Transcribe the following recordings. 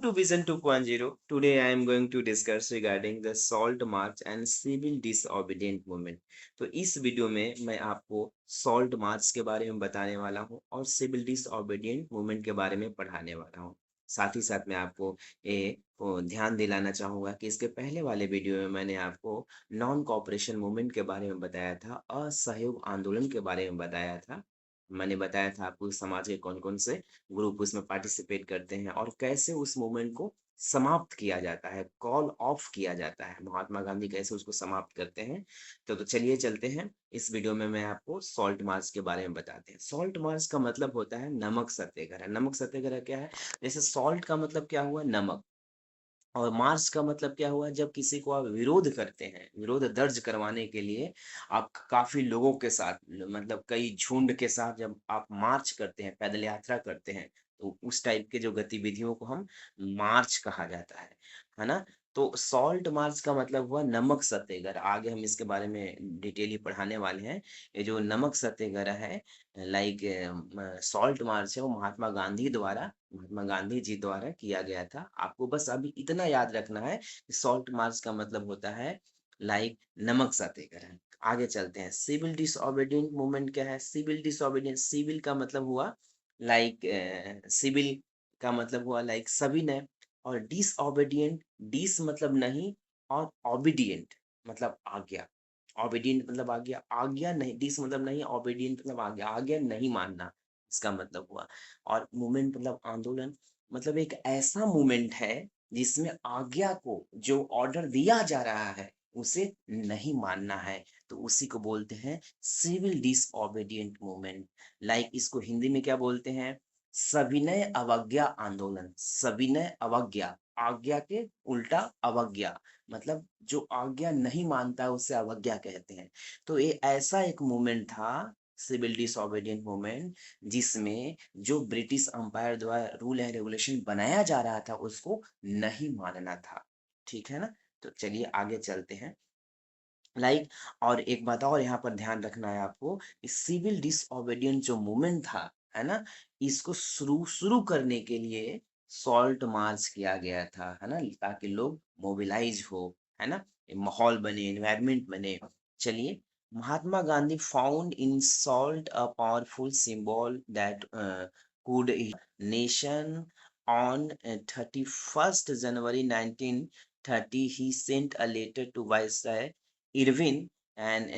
to Vision 2.0. Today I am going to discuss regarding the Salt March and Civil Disobedient Movement. तो इस video में मैं आपको salt march के बारे में बताने वाला हूँ और सिविल डिसओबीडिएंट मूवमेंट के बारे में पढ़ाने वाला हूँ। साथ ही साथ मैं आपको ध्यान दिलाना चाहूँगा कि इसके पहले वाले वीडियो में मैंने आपको नॉन कोऑपरेशन मूवमेंट के बारे में बताया था, असहयोग आंदोलन के बारे में बताया था। मैंने बताया था आपको समाज के कौन-कौन से ग्रुप उसमें पार्टिसिपेट करते हैं और कैसे उस मूवमेंट को समाप्त किया जाता है, कॉल ऑफ किया जाता है। महात्मा गांधी कैसे उसको समाप्त करते हैं। तो चलिए चलते हैं, इस वीडियो में मैं आपको सॉल्ट मार्च के बारे में बताते हैं। सॉल्ट मार्च का मतलब होता है नमक सत्याग्रह। नमक सत्याग्रह क्या है? जैसे सॉल्ट का मतलब क्या हुआ? नमक। और मार्च का मतलब क्या हुआ? जब किसी को आप विरोध करते हैं, विरोध दर्ज करवाने के लिए आप काफ़ी लोगों के साथ मतलब कई झुंड के साथ जब आप मार्च करते हैं, पैदल यात्रा करते हैं, तो उस टाइप के जो गतिविधियों को हम मार्च कहा जाता है ना? तो सॉल्ट मार्च का मतलब हुआ नमक सत्याग्रह। आगे हम इसके बारे में डिटेयली पढ़ाने वाले हैं। ये जो नमक सत्याग्रह है लाइक सॉल्ट मार्च है वो महात्मा गांधी जी द्वारा किया गया था। आपको बस अभी इतना याद रखना है कि सॉल्ट मार्च का मतलब होता है लाइक नमक सत्याग्रह। आगे चलते हैं। सिविल डिसोबीडिएंट मूवमेंट क्या है? सिविल डिसोबीडिएंट, सिविल का मतलब हुआ लाइक सिविल का मतलब हुआ लाइक सविनय और डिसोबीडिएंट, डिस मतलब नहीं और ओबीडिएंट मतलब आज्ञा। ओबीडिएंट मतलब आज्ञा, आज्ञा नहीं, डिस मतलब नहीं, ओबीडिएंट मतलब आज्ञा, आज्ञा नहीं मानना इसका मतलब हुआ। और मूवमेंट मतलब आंदोलन, मतलब एक ऐसा मूवमेंट है जिसमें आज्ञा को जो ऑर्डर दिया जा रहा है उसे नहीं मानना है, तो उसी को बोलते हैं सिविल डिसओबीडिएंट मूवमेंट। लाइक इसको हिंदी में क्या बोलते हैं? सविनय अवज्ञा आंदोलन। सविनय अवज्ञा, आज्ञा के उल्टा अवज्ञा, मतलब जो आज्ञा नहीं मानता है उसे अवज्ञा कहते हैं। तो ये ऐसा एक मूवमेंट था, सिविल डिसओबीडिएंट मूवमेंट, जिसमें जो ब्रिटिश अंपायर द्वारा रूल एंड रेगुलेशन बनाया जा रहा था उसको नहीं मानना था। ठीक है ना? तो चलिए आगे चलते हैं। लाइक और एक बात और यहाँ पर ध्यान रखना है आपको कि सिविल डिसओबीडिएंट जो मूवमेंट था, है ना? इसको शुरू शुरू करने के लिए सॉल्ट मार्च किया गया था, है ना? ताकि लोग मोबिलाइज हो, है ना? एक माहौल बने, एनवायरनमेंट बने। चलिए, Mahatma Gandhi found in salt a powerful symbol that could nation on 31st January 1930. He sent a letter to Viceroy Irvin and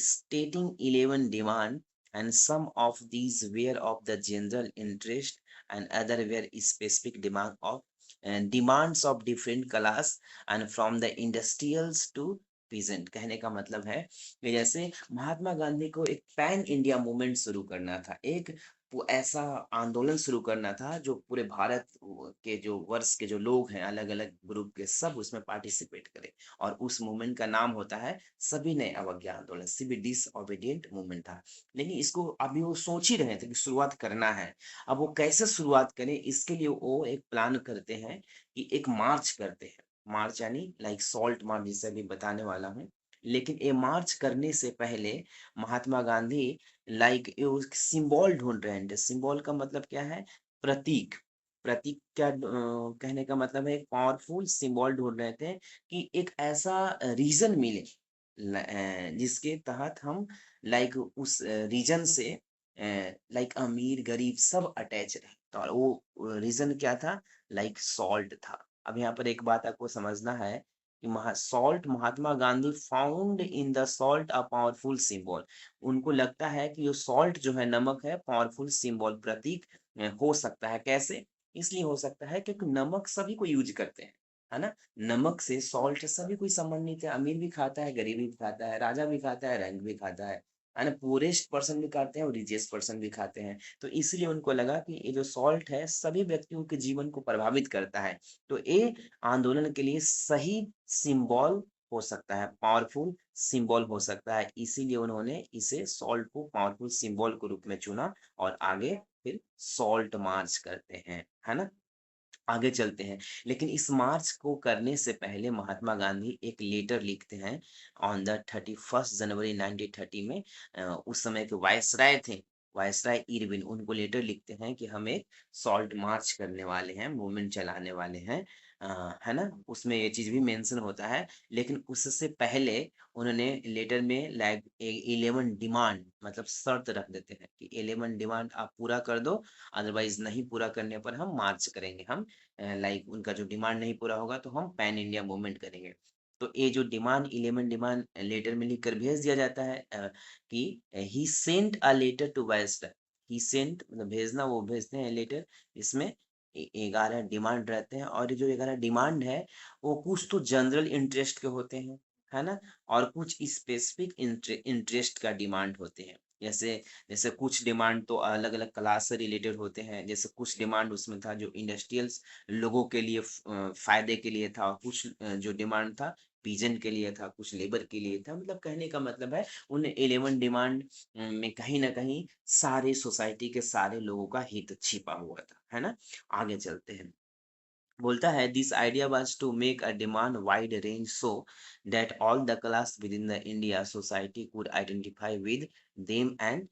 stating 11 demand, and some of these were of the general interest and other were specific demands of different class and from the industrials to peasant। कहने का मतलब है कि जैसे महात्मा गांधी को एक pan India movement शुरू करना था, एक वो ऐसा आंदोलन शुरू करना था जो पूरे भारत के जो वर्ष के जो लोग हैं अलग अलग ग्रुप के सब उसमें पार्टिसिपेट करें, और उस मूवमेंट का नाम होता है सविनय अवज्ञा आंदोलन। सिविल डिसओबीडिएंट मूवमेंट था। लेकिन इसको अभी वो सोच ही रहे थे कि शुरुआत करना है। अब वो कैसे शुरुआत करें, इसके लिए वो एक प्लान करते हैं कि एक मार्च करते हैं। मार्च यानी लाइक सॉल्ट मार्च जिसे अभी बताने वाला हूँ। लेकिन ये मार्च करने से पहले महात्मा गांधी लाइक सिंबल ढूंढ रहे हैं। सिंबल का मतलब क्या है? प्रतीक। प्रतीक क्या कहने का मतलब है? एक पावरफुल सिंबल ढूंढ रहे थे कि एक ऐसा रीजन मिले जिसके तहत हम लाइक उस रीजन से लाइक अमीर गरीब सब अटैच रहे। तो और वो रीजन क्या था? लाइक सॉल्ट था। अब यहाँ पर एक बात आपको समझना है कि salt, Mahatma Gandhi found in the salt a powerful symbol. उनको लगता है कि जो सॉल्ट जो है, नमक है, पावरफुल सिंबल प्रतीक हो सकता है। कैसे? इसलिए हो सकता है क्योंकि नमक सभी को यूज करते हैं, है ना? नमक से, सॉल्ट से सभी कोई संबंधित है। अमीर भी खाता है, गरीब भी खाता है, राजा भी खाता है, रंग भी खाता है ना? पुअरेस्ट पर्सन भी खाते हैं और रिचेस्ट पर्सन भी खाते हैं। तो इसलिए उनको लगा कि ये जो सॉल्ट है सभी व्यक्तियों के जीवन को प्रभावित करता है। तो ये आंदोलन के लिए सही सिंबल हो सकता है, पावरफुल सिंबल हो सकता है। इसीलिए उन्होंने इसे सॉल्ट को पावरफुल सिंबल के रूप में चुना और आगे फिर सॉल्ट मार्च करते हैं, है ना? आगे चलते हैं। लेकिन इस मार्च को करने से पहले महात्मा गांधी एक लेटर लिखते हैं ऑन द 31st जनवरी 1930 में। उस समय के वायसराय थे, वायसराय इरविन उनको लेटर लिखते हैं कि हम एक सॉल्ट मार्च करने वाले हैं, मूवमेंट चलाने वाले हैं, है ना? उसमें ये चीज़ भी मेंशन होता है, लेकिन उससे पहले उन्होंने लेटर में लाइक 11 डिमांड मतलब शर्त रख देते हैं कि 11 डिमांड आप पूरा कर दो, अदरवाइज नहीं पूरा करने पर हम मार्च करेंगे। हम लाइक उनका जो डिमांड नहीं पूरा होगा तो हम पैन इंडिया मूवमेंट करेंगे। तो ये जो डिमांड 11 डिमांड लेटर में लिखकर भेज दिया जाता है कि he sent a letter to viceroy. He sent मतलब भेजना, वो भेजते हैं लेटर। इसमें 11 डिमांड रहते हैं और ये जो 11 डिमांड है वो कुछ तो जनरल इंटरेस्ट के होते हैं, है ना? और कुछ स्पेसिफिक इंटरेस्ट का डिमांड होते हैं। जैसे जैसे कुछ डिमांड तो अलग-अलग क्लास से रिलेटेड होते हैं। जैसे कुछ डिमांड उसमें था जो इंडस्ट्रियल्स लोगों के लिए फ़ायदे के लिए था, और कुछ जो डिमांड था पीजन के लिए था, कुछ लेबर के लिए था। मतलब कहने का मतलब है उन 11 डिमांड में कहीं न कहीं सारे सोसाइटी के सारे लोगों का हित छिपा हुआ था, है ना? आगे चलते हैं। बोलता है this idea was to make a demand wide range so that all the class within the India society could identify with them and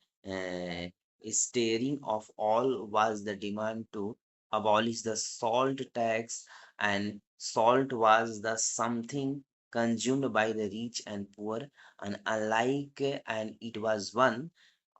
steering of all was the demand to abolish the salt tax, and salt was the something consumed by the rich and poor and alike, and it was one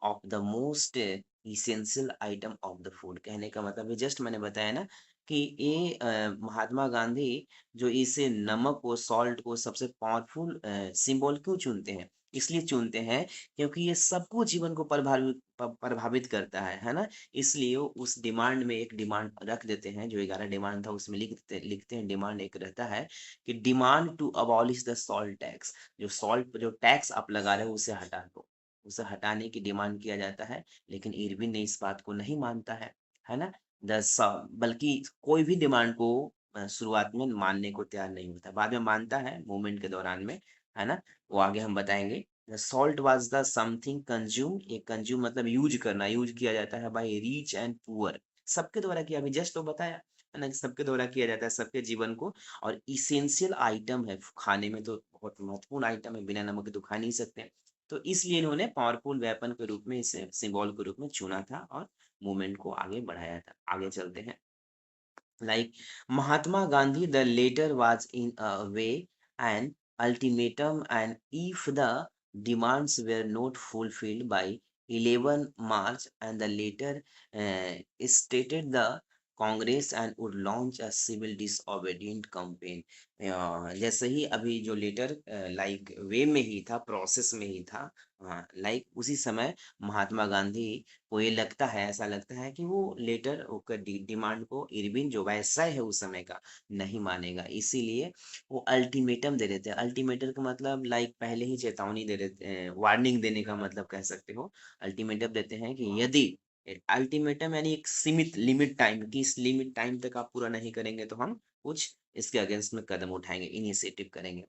of the most essential item of the food। कहने का मतलब है just मैंने बताया ना कि ये महात्मा गांधी जो इसे नमक को सॉल्ट को सबसे पावरफुल सिंबल क्यों चुनते हैं? इसलिए चुनते हैं क्योंकि ये सबको जीवन को प्रभावित करता है ना? इसलिए वो उस डिमांड में एक डिमांड रख देते हैं, जो 11 डिमांड था उसमें लिखते हैं डिमांड एक रहता है कि demand to abolish the salt tax. जो सॉल्ट जो टैक्स आप लगा रहे हो उसे हटा दो। उसे हटाने की डिमांड किया जाता है, लेकिन इरविन ने इस बात को नहीं मानता है ना? बल्कि कोई भी डिमांड को शुरुआत में मानने को तैयार नहीं होता, बाद में मानता है मूवमेंट के दौरान में, है ना? वो आगे हम बताएँगे। The salt was the something consume, ये कंज्यूम मतलब यूज़ करना, यूज़ किया जाता है बाय रिच एंड पुअर। सबके द्वारा किया, अभी जस्ट तो बताया, है ना? कि सबके द्वारा किया जाता है, सबके जीवन को, और एसेंशियल आइटम है, खाने में तो बहुत महत्वपूर्ण आइटम है, बिना नमक के तो खा नहीं सकते। तो इसलिए इन्होंने पावरफुल वेपन के रूप में इसे सिंबल के रूप में चुना था और मूवमेंट को आगे बढ़ाया था। आगे चलते हैं। Like Mahatma Gandhi, the later was in a way an ultimatum, and if the demands were not fulfilled by 11 March, and the later stated the Congress and would launch a civil disobedient campaign। जैसे ही अभी जो letter like वे में ही था, process में ही था, like उसी समय महात्मा गांधी को ये लगता है, ऐसा लगता है कि वो लेटर डिमांड को इरविन जो वायसराय है उस समय का नहीं मानेगा, इसीलिए वो अल्टीमेटम दे देते हैं। अल्टीमेटम का मतलब लाइक पहले ही चेतावनी दे देते हैं, वार्निंग देने का मतलब कह सकते हो। अल्टीमेटम देते हैं कि यदि अल्टीमेटम यानी एक सीमित लिमिट टाइम की, इस लिमिट टाइम तक आप पूरा नहीं करेंगे तो हम कुछ इसके अगेंस्ट में कदम उठाएंगे, इनिशिएटिव करेंगे।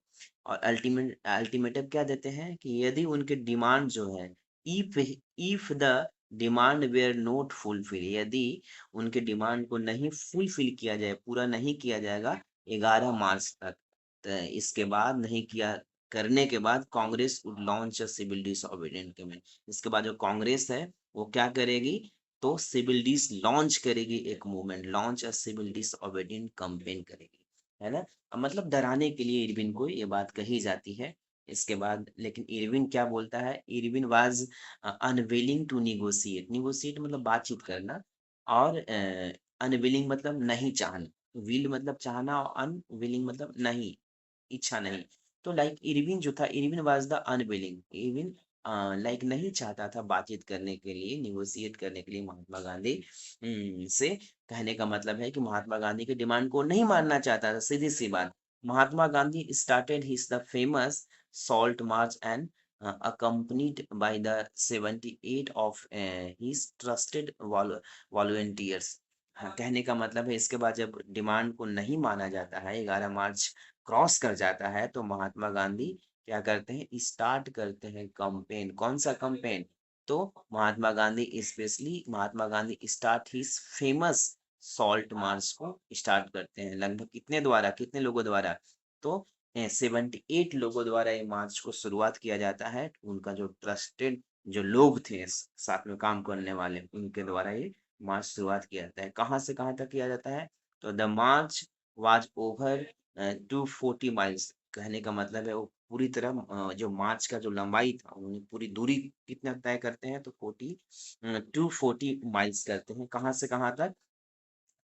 और अल्टीमेटम क्या देते हैं कि यदि उनके डिमांड जो है, if if the demand were not fulfil, यदि उनके डिमांड को नहीं फुलफिल किया जाए, पूरा नहीं किया जाएगा 11 मार्च तक, तो इसके बाद नहीं किया, करने के बाद Congress would launch a civil disobedient movement. इसके बाद जो कांग्रेस है वो क्या करेगी, तो सिविल डिस लॉन्च करेगी, एक movement, launch a civil disobedient campaign करेगी, है ना? मतलब डराने के लिए इरविन को ये बात कही जाती है। इसके बाद लेकिन इरविन क्या बोलता है, Irwin was unwilling to negotiate, negotiate मतलब बातचीत करना, और अनविलिंग मतलब नहीं चाहना, विल मतलब चाहना, और अनविलिंग मतलब नहीं, इच्छा नहीं। तो लाइक इरविन जो था, Irwin was the unwilling, Irwin like नहीं चाहता था बातचीत करने के लिए, नेगोशिएट करने के लिए महात्मा गांधी से। कहने का मतलब है कि महात्मा गांधी की डिमांड को नहीं मानना चाहता था, सीधी सी बात। Mahatma Gandhi started his the famous salt march and accompanied by the 78 of his trusted volunteers। हाँ, कहने का मतलब है इसके बाद जब डिमांड को नहीं माना जाता है, 11 मार्च क्रॉस कर जाता है, तो महात्मा गांधी क्या करते हैं, स्टार्ट करते हैं कंपेन। कौन सा कंपेन, तो Mahatma Gandhi start his famous salt march को स्टार्ट करते हैं। लगभग कितने द्वारा, कितने लोगों द्वारा, तो 78 लोगों द्वारा ये मार्च को शुरुआत किया जाता है। उनका जो ट्रस्टेड जो लोग थे साथ में काम करने वाले, उनके द्वारा ये मार्च शुरुआत किया जाता है। कहाँ से कहाँ तक किया जाता है? तो the March was over 240 miles. कहने का मतलब है वो पूरी तरह जो मार्च का जो लंबाई था, उन्होंने पूरी दूरी कितना तय करते हैं? तो 240 माइल्स करते हैं। कहाँ से कहाँ तक?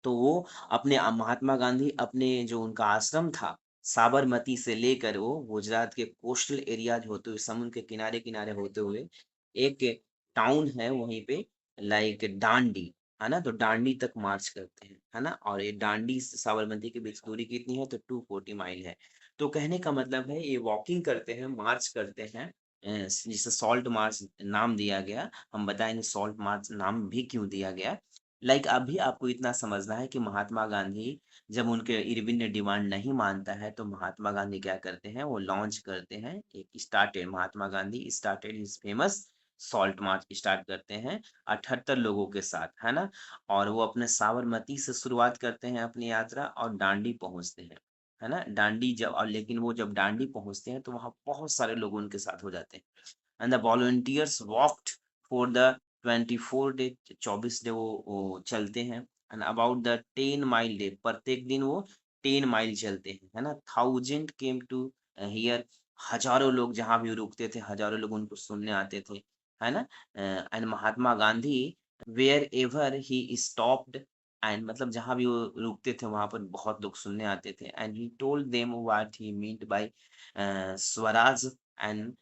तो वो अपने महात्मा गांधी अपने जो उनका आश्रम था, साबरमती से लेकर वो गुजरात के कोस्टल एरियाज होते हुए, समुद्र के किनारे-किनारे होते हुए, एक टाउन है वहीं पे, लाइक डांडी, है ना? तो डांडी तक मार्च करते हैं, है ना? और ये डांडी से साबरमती के बीच दूरी कितनी है? तो 240 माइल है। तो कहने का मतलब है ये वॉकिंग करते हैं, मार्च करते हैं, जिसे सॉल्ट मार्च नाम दिया गया। हम बताएँगे सॉल्ट मार्च नाम भी क्यों दिया गया। लाइक अभी आपको इतना समझना है कि महात्मा गांधी, जब उनके इरविन ने डिमांड नहीं मानता है, तो महात्मा गांधी क्या करते हैं? वो लॉन्च करते हैं, एक started, Mahatma Gandhi started his famous salt march start करते हैं 78 लोगों के साथ, है ना? और वो अपने साबरमती से शुरुआत करते हैं अपनी यात्रा और डांडी पहुंचते हैं, है ना? डांडी जब, और लेकिन वो जब डांडी पहुंचते हैं तो वहां बहुत सारे लोग उनके साथ हो जाते हैं। And the volunteers walked for the 24 day, 24 day वो चलते हैं। And about the 10 mile day, प्रत्येक दिन वो 10 माइल चलते हैं, है ना? थाउजेंड केम टू हियर, हजारों लोग जहाँ भी रुकते थे, हजारों लोग उनको सुनने आते थे, है ना? And Mahatma Gandhi wherever he stopped, and मतलब जहाँ भी वो रुकते थे वहां पर बहुत लोग सुनने आते थे। And he told them what he meant by swaraj, and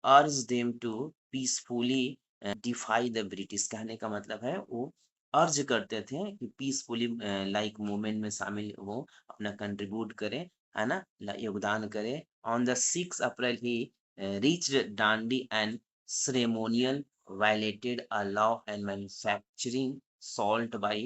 urge them to peacefully defy the British. कहने का मतलब है वो अर्ज करते थे कि पीसफुली लाइक मूवमेंट में शामिल हो, अपना कंट्रीब्यूट करें, है ना? योगदान करें। On the 6 April he reached Dandi and ceremonial violated a law and manufacturing salt by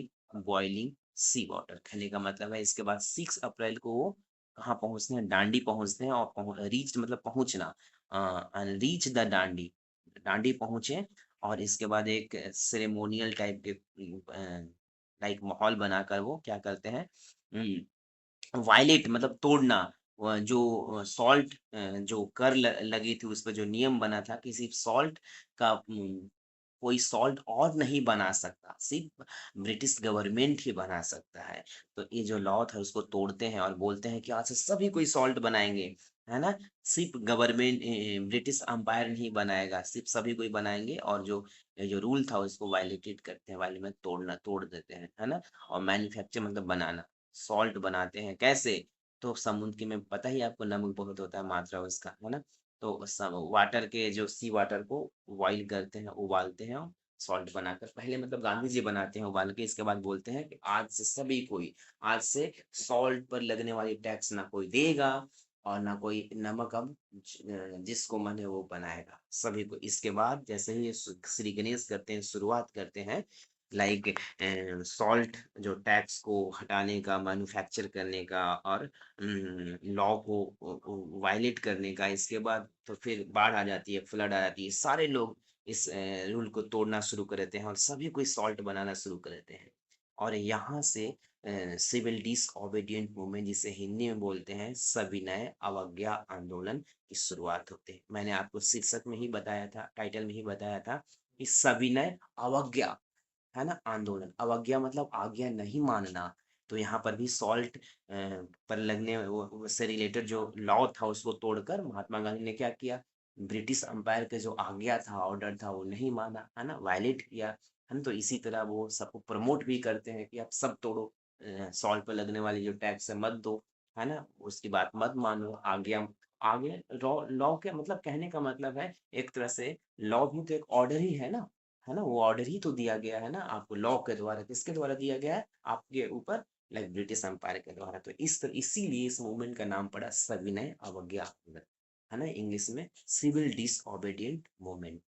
boiling sea water। कहने का मतलब है इसके बाद 6 अप्रैल को वो कहाँ पहुंचते हैं? डांडी पहुंचते हैं, और रीच मतलब पहुंचना, एंड रीच द डांडी, डांडी पहुंचे, और इसके बाद एक सेरेमोनियल टाइप के लाइक माहौल बनाकर वो क्या करते हैं? वायलेट मतलब तोड़ना, जो सॉल्ट, जो कर लगी थी उस पर, जो नियम बना था कि सिर्फ सॉल्ट का कोई सॉल्ट और नहीं बना सकता, सिर्फ ब्रिटिश गवर्नमेंट ही बना सकता है। तो ये जो लॉ था उसको तोड़ते हैं और बोलते हैं कि आज से सभी कोई सॉल्ट बनाएंगे, है ना? सिर्फ गवर्नमेंट, ब्रिटिश अंपायर नहीं बनाएगा, सिर्फ सभी कोई बनाएंगे, और जो जो रूल था उसको वायलेटेड करते हैं, वायलेट में तोड़ देते हैं, है ना? और मैन्युफैक्चर मतलब बनाना, सॉल्ट बनाते हैं कैसे? तो समुद्र के में पता ही है आपको, नमक बहुत होता है मात्रा उसका, है ना? तो सब वाटर के, जो सी वाटर को बॉइल करते हैं, उबालते हैं, सॉल्ट बनाकर, पहले मतलब गांधी जी बनाते हैं उबाल के, इसके बाद बोलते हैं कि आज से सभी कोई, आज से सॉल्ट पर लगने वाली टैक्स ना कोई देगा, और ना कोई नमक अब जिसको मन है वो बनाएगा, सभी को। इसके बाद जैसे ही श्री गणेश करते हैं, शुरुआत करते हैं, लाइक सॉल्ट जो टैक्स को हटाने का, मैन्युफैक्चर करने का, और लॉ को वायलेट करने का। इसके बाद तो फिर बाढ़ आ जाती है, फ्लड आ जाती है, सारे लोग इस रूल को तोड़ना शुरू कर देते हैं और सभी कोई सॉल्ट बनाना शुरू कर देते हैं। और यहाँ से सिविल डिसओबीडिएंट मूवमेंट, जिसे हिंदी में बोलते हैं सविनय अवज्ञा आंदोलन, की शुरुआत होती है। मैंने आपको शीर्षक में ही बताया था, टाइटल में ही बताया था कि सविनय अवज्ञा, है ना? आंदोलन, अवज्ञा मतलब आज्ञा नहीं मानना। तो यहाँ पर भी सॉल्ट पर लगने से रिलेटेड जो लॉ था उसको तोड़कर महात्मा गांधी ने क्या किया? ब्रिटिश अंपायर के जो आज्ञा था, ऑर्डर था, वो नहीं माना, है ना? वायलेट किया, है ना? तो इसी तरह वो सबको प्रमोट भी करते हैं कि आप सब तोड़ो, सॉल्ट पर लगने वाली जो टैक्स है मत दो, है ना? उसकी बात मत मानो, आज्ञा, आगे लॉ, लॉ के मतलब कहने का मतलब है एक तरह से लॉ भी तो एक ऑर्डर ही है ना? वो ऑर्डर ही तो दिया गया है ना आपको, लॉ के द्वारा, किसके द्वारा दिया गया है? आपके ऊपर, लाइक ब्रिटिश एम्पायर के द्वारा। तो इसीलिए इस मूवमेंट का नाम पड़ा सविनय अवज्ञा आंदोलन, है ना? इंग्लिश में सिविल डिसओबीडिएंट मूवमेंट।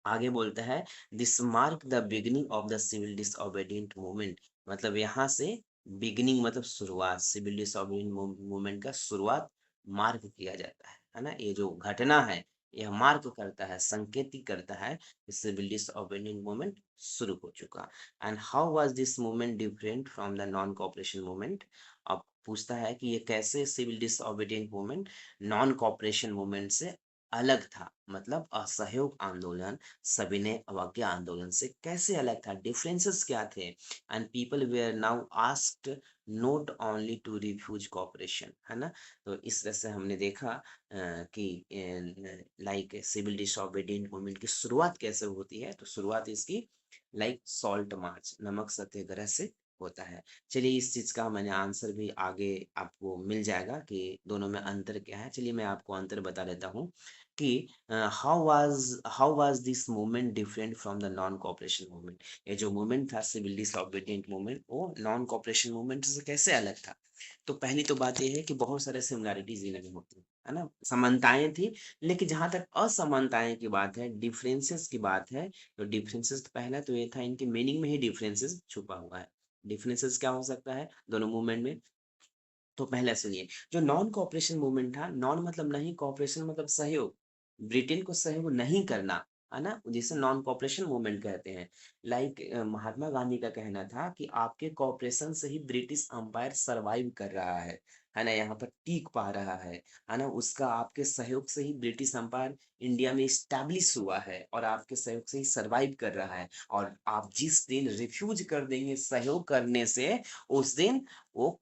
आगे बोलता है, this mark the beginning of the civil disobedient movement. मतलब यहाँ से बिगिनिंग मतलब शुरुआत, सिविल डिसओबीडिएंट मूवमेंट का शुरुआत मार्क किया जाता है ना? ये जो घटना है, यह मार्क करता है, संकेतित करता है कि सिविल डिसओबीडिएंट मूवमेंट शुरू हो चुका। And how was this movement different from the non cooperation movement? अब पूछता है कि ये कैसे civil disobedient movement non cooperation movement से अलग था, मतलब असहयोग आंदोलन सविनय अवज्ञा आंदोलन से कैसे अलग था, डिफरेंसेस क्या थे? And people were now asked not only to refuse cooperation, है ना? तो इस तरह से हमने देखा कि लाइक सिविल डिसोबीडिएंट मूवमेंट की शुरुआत कैसे होती है। तो शुरुआत इसकी लाइक सॉल्ट मार्च, नमक सत्याग्रह से होता है। चलिए इस चीज का मैंने आंसर भी आगे आपको मिल जाएगा कि दोनों में अंतर क्या है। चलिए मैं आपको अंतर बता देता हूँ कि how was this movement different from the non cooperation movement. ये जो मूवमेंट था सिविल डिसोबीडिएंट मूवमेंट, वो नॉन कॉपरेशन मूवमेंट से कैसे अलग था? तो पहली तो बात ये है कि बहुत सारे सिमिलैरिटीज इनमें होती है ना, समानताएं थी। लेकिन जहां तक असमानताएं की बात है, डिफरेंसेस की बात है, तो डिफरेंसेस पहला तो ये था, इनके मीनिंग में ही डिफरेंसेस छुपा हुआ है। डिफरेंसेस क्या हो सकता है दोनों मूवमेंट में? तो पहला सुनिए, जो नॉन कोऑपरेशन मूवमेंट था, नॉन मतलब नहीं, कोऑपरेशन मतलब सहयोग। ब्रिटेन को सहयोग नहीं करना, है ना? जिसे नॉन कोऑपरेशन मूवमेंट कहते हैं। लाइक महात्मा गांधी का कहना था कि आपके कोऑपरेशन से ही ब्रिटिश एम्पायर सरवाइव कर रहा है ना? यहाँ पर टिक पा रहा है ना? उसका आपके सहयोग से ही ब्रिटिश एम्पायर इंडिया में इस्टेब्लिश हुआ है और आपके सहयोग से ही सरवाइव कर रहा है। और आप जिस दिन रिफ्यूज कर देंगे सहयोग करने से, उस दिन वो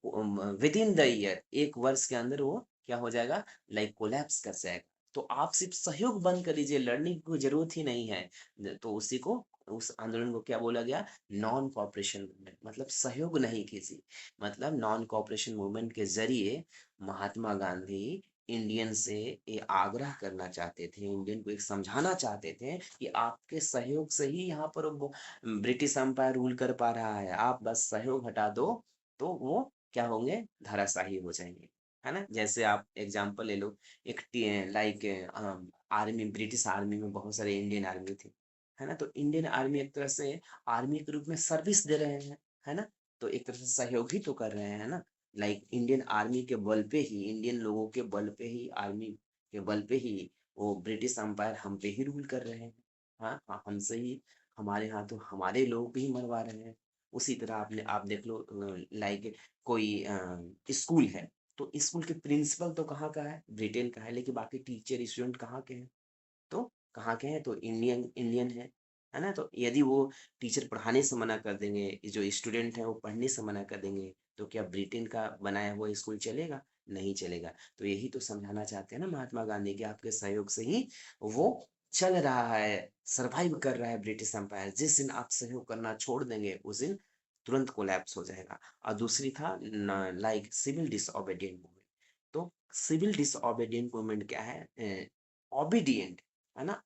विद इन द ईयर, 1 वर्ष के अंदर वो क्या हो जाएगा? लाइक कोलैप्स कर जाएगा। तो आप सिर्फ सहयोग बंद कर दीजिए, लड़ने की कोई ज़रूरत ही नहीं है। तो उसी को, उस आंदोलन को क्या बोला गया? नॉन कोऑपरेशन मूवमेंट, मतलब सहयोग नहीं कीजिए। मतलब नॉन कोऑपरेशन मूवमेंट के ज़रिए महात्मा गांधी इंडियन से ये आग्रह करना चाहते थे, इंडियन को एक समझाना चाहते थे कि आपके सहयोग से ही यहाँ पर वो ब्रिटिश एम्पायर रूल कर पा रहा है। आप बस सहयोग हटा दो, तो वो क्या होंगे? धराशायी हो जाएँगे, है ना? जैसे आप एग्ज़ाम्पल ले लो, एक लाइक आर्मी, ब्रिटिश आर्मी में बहुत सारे इंडियन आर्मी थे, है ना? तो इंडियन आर्मी एक तरह से आर्मी के रूप में सर्विस दे रहे हैं, है ना? तो एक तरह से सहयोग ही तो कर रहे हैं, है ना? लाइक इंडियन आर्मी के बल पे ही, इंडियन लोगों के बल पे ही, आर्मी के बल पे ही वो ब्रिटिश एम्पायर हम पे ही रूल कर रहे हैं। हाँ, हमसे ही, हमारे यहाँ तो हमारे लोग ही मरवा रहे हैं। उसी तरह आप देख लो, लाइक कोई स्कूल है, तो स्कूल के प्रिंसिपल तो कहाँ का है? ब्रिटेन का है, लेकिन बाकी टीचर स्टूडेंट कहाँ के हैं? तो कहाँ के हैं? तो इंडियन इंडियन है ना? तो यदि वो टीचर पढ़ाने से मना कर देंगे, जो स्टूडेंट है वो पढ़ने से मना कर देंगे, तो क्या ब्रिटेन का बनाया हुआ स्कूल चलेगा? नहीं चलेगा। तो यही तो समझाना चाहते हैं ना महात्मा गांधी, कि आपके सहयोग से ही वो चल रहा है, सरवाइव कर रहा है ब्रिटिश एम्पायर। जिस दिन आप सहयोग करना छोड़ देंगे, उस दिन तुरंत कोलैप्स हो जाएगा। और दूसरी था लाइक सिविल डिसोबीडिएंट मूवमेंट। तो सिविल डिसोबीडिएंट मूवमेंट क्या है? ओबीडिएंट, है ना?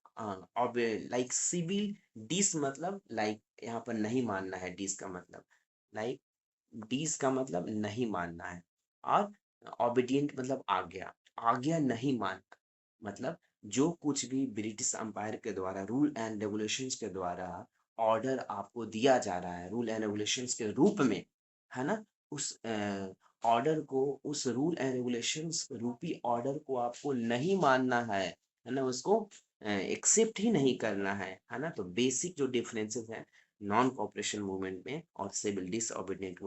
अब लाइक सिविल डिस मतलब लाइक यहाँ पर नहीं मानना है, डिस का मतलब लाइक, डिस का मतलब नहीं मानना है, और ओबीडिएंट मतलब आज्ञा, आज्ञा नहीं मानना। मतलब जो कुछ भी ब्रिटिश एम्पायर के द्वारा रूल एंड रेगुलेशंस के द्वारा ऑर्डर आपको दिया जा रहा है, रूल एंड रेगुलेशंस के रूप में, है ना? उस ऑर्डर को, उस रूल एंड रेगुलेशंस रूपी ऑर्डर को आपको नहीं मानना है ना? उसको एक्सेप्ट ही नहीं करना है ना? तो बेसिक जो डिफरेंसेस हैं नॉन कॉपरेशन मूवमेंट में और सिविल डिसओबीडिएंट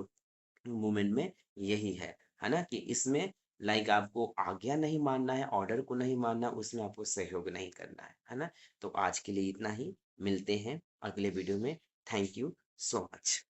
मूवमेंट में, यही है ना? कि इसमें लाइक आपको आज्ञा नहीं मानना है, ऑर्डर को नहीं मानना, उसमें आपको सहयोग नहीं करना है ना? तो आज के लिए इतना ही, मिलते हैं अगले वीडियो में। Thank you so much.